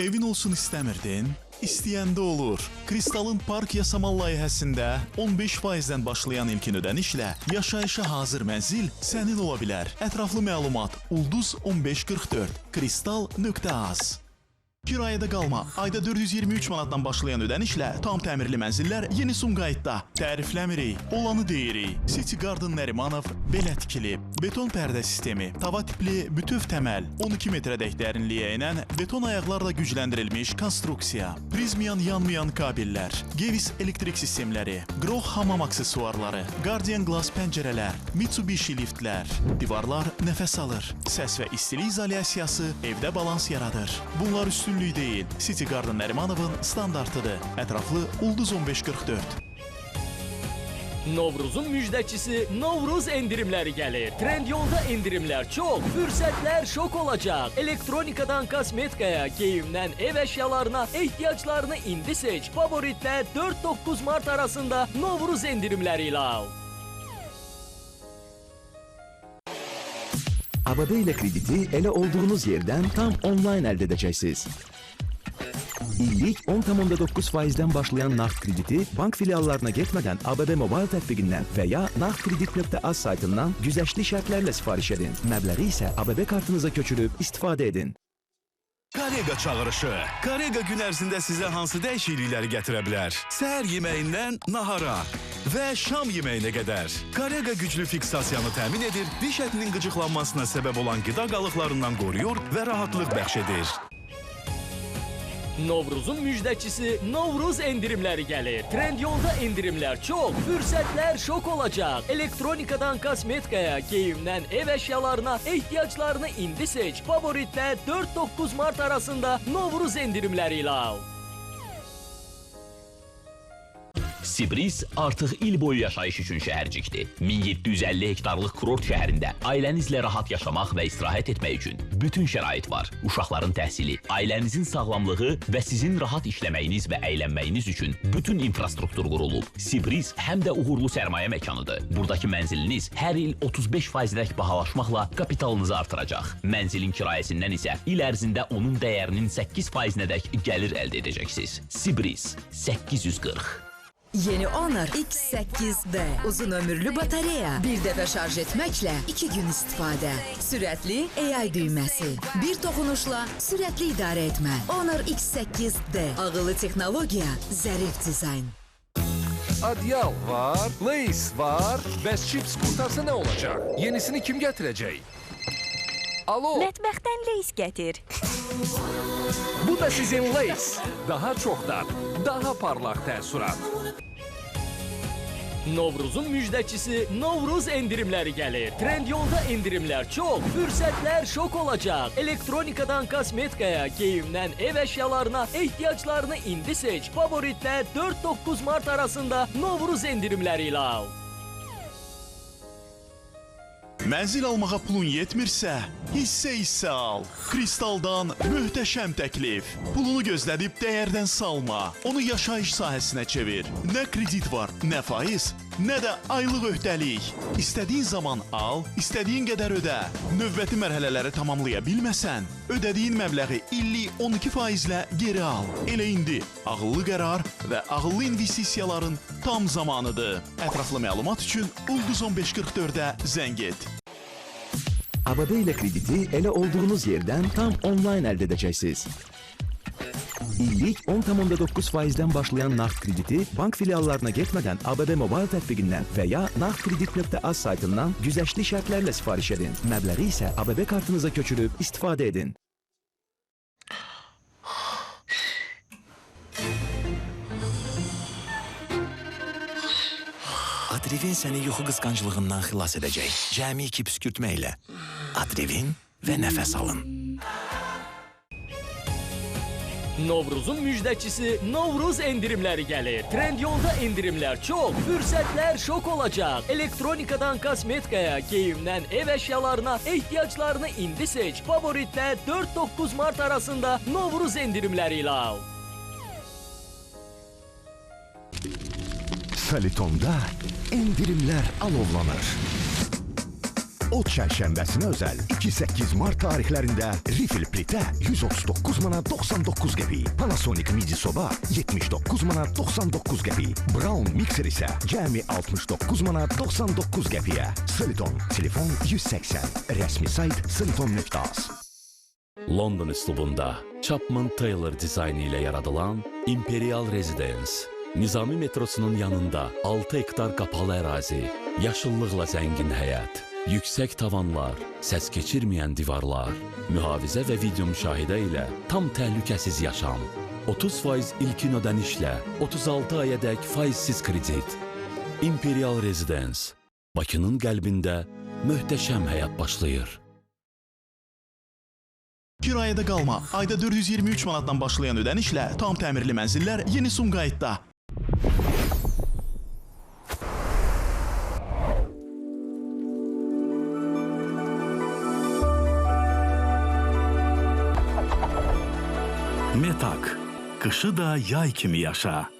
Evin olsun istəmirdin? İstəyəndə olur. Kristalın park yasamal layihəsində 15%-dən başlayan ilkin ödənişlə yaşayışa hazır mənzil sənin ola bilər. Ətraflı məlumat Ulduz 1544 kristal.az. Kirayədə qalma. Ayda 423 manatdan başlayan ödənişlə tam təmirli mənzillər Yeni Sumqayıtda. Tərifləmirik, olanı deyirik. City Garden Nərimanov belə tikilib. Beton pərdə sistemi, tava tipli bütöv təməl, 12 metrədək dərinliyə enən beton ayaqlarla gücləndirilmiş konstruksiya, prizmiyan yanmayan kabellər, Gevis elektrik sistemləri, Groh hamam aksesuarları, Guardian Glass pəncərələr, Mitsubishi liftlər, divarlar nəfəs alır, səs və istilik izolyasiyası evdə balans yaradır. Bunlar üstünlük deyil, City Garden Nərimanovun standartıdır. Ətraflı Ulduz 1544. Novruzun müjdəçisi Novruz endirimləri gəlir. Trendyolda endirimlər çox, fürsətlər şok olacaq. Elektronikadan kosmetikaya, geyimdən ev əşyalarına ehtiyaclarını indi seç. Favoritlər 4-9 mart arasında Novruz endirimləri ilə al. ABB ile krediti elə olduğunuz yerdən tam online əldə edəcəksiniz. İllik 10,9%-dən başlayan nağd krediti bank filiallarına getmədən ABB Mobile tətbiqindən və ya nağdkredit.az saytından güzəştli şərtlərlə sifariş edin. Məbləği isə ABB kartınıza köçürüb istifadə edin. Karega çağırışı. Karega gün ərzində sizə hansı dəyişiklikləri gətirə bilər? Səhər yeməyindən nahara və şam yeməyinə qədər. Karega güclü fiksasiyanı təmin edir, diş ətinin qıcıqlanmasına səbəb olan qida qalıqlarından qoruyur və rahatlıq bəxş edir. Novruzun müjdəçisi Novruz endirimləri gəlir. Trendyolda endirimlər çox, fürsətlər şok olacaq. Elektronikadan kosmetikaya, geyimdən ev əşyalarına ehtiyaclarını indi seç. Favoritlər 4-9 mart arasında Novruz endirimləri ilə al. Sibris artıq il boyu yaşayış üçün şəhərcikdir. 1750 hektarlıq kurort şəhərində ailənizlə rahat yaşamaq və istirahət etmək üçün bütün şərait var. Uşaqların təhsili, ailənizin sağlamlığı və sizin rahat işləməyiniz və əylənməyiniz üçün bütün infrastruktur qurulub. Sibris həm də uğurlu sərmayə məkanıdır. Buradakı mənziliniz hər il 35%-lik bahalaşmaqla kapitalınızı artıracaq. Mənzilin kirayəsindən isə il ərzində onun dəyərinin 8%-nədək gəlir əldə edəcəksiniz. Sibris 840. Yeni Honor X8D uzun ömürlü batareya, bir dəfə şarj etməklə 2 gün istifadə. Sürətli AI düyməsi, bir toxunuşla sürətli idarə etmə. Honor X8D, ağıllı texnologiya, zərif dizayn. Adyal var, Lace var, bəs chips qurtarsa nə olacaq? Yenisini kim gətirəcək? Alo? Mətbəxdən Lace gətir. Bu da sizin Lace. Daha çoxdan, daha parlaq təəssürat. Novruzun müjdəçisi Novruz endirimləri gəlir. Trendyolda endirimlər çox, fürsətlər şok olacaq. Elektronikadan kosmetikaya, geyimdən ev əşyalarına ehtiyaclarını indi seç. Favoritlər 4-9 mart arasında Novruz endirimləri ilə al. Mənzil almağa pulun yetmirsə, hissə al. Kristaldan möhtəşəm təklif. Pulunu gözlədib dəyərdən salma. Onu yaşayış sahəsinə çevir. Nə kredit var, nə faiz, nə də aylıq öhdəlik. İstədiyin zaman al, istədiyin qədər ödə. Növbəti mərhələləri tamamlaya bilməsən, ödədiyin məbləği illik 12%-lə geri al. Elə indi ağıllı qərar və ağıllı investisiyaların tam zamanıdır. Ətraflı məlumat üçün Ulduz 1544-ə zəng et. ABB ile krediti elə olduğunuz yerdən tam online əldə edəcəksiniz. İllik 10,9%-dən başlayan nağd krediti bank filiallarına getmədən ABB Mobile tətbiqindən və ya nağdkredit.az saytından güzəştli şərtlərlə sifariş edin. Məbləği isə ABB kartınıza köçürüb istifadə edin. Adrevin səni yuxu qısqanclığından xilas edəcək. Cəmi 2 püskürtmə ilə. Adrevin və nəfəs alın. Novruzun müjdəçisi Novruz endirimləri gəlir. Trendyolda endirimlər çox, fürsətlər şok olacaq. Elektronikadan kosmetikaya, geyimdən ev əşyalarına ehtiyaclarını indi seç. Favoritlər 4-9 mart arasında Novruz endirimləri ilə al. Felitonda endirimlər alovlanır. Od çərşənbəsinə özəl 2-8 mart tarixlərində Rifil plitə 139 manat 99 qəpik, Panasonic midi soba 79 manat 99 qəpik, Brown mikser isə cəmi 69 manat 99 qəpiyə. Soliton, telefon 180, rəsmi sayt soliton.az. London üslubunda Chapman Taylor dizaynı ilə yaradılan Imperial Residence. Nizami metrosunun yanında 6 hektar qapalı ərazi, yaşıllıqla zəngin həyət, yüksək tavanlar, səs keçirməyən divarlar, mühafizə və video müşahidə ilə tam təhlükəsiz yaşam. 30% ilkin ödənişlə 36 ayədək faizsiz kredit. Imperial Residence. Bakının qəlbində möhtəşəm həyat başlayır. Kirayədə qalma. Ayda 423 manatdan başlayan ödənişlə tam təmirli mənzillər Yeni Sumqayıtda. Metak. Qışı da yay kimi yaşa.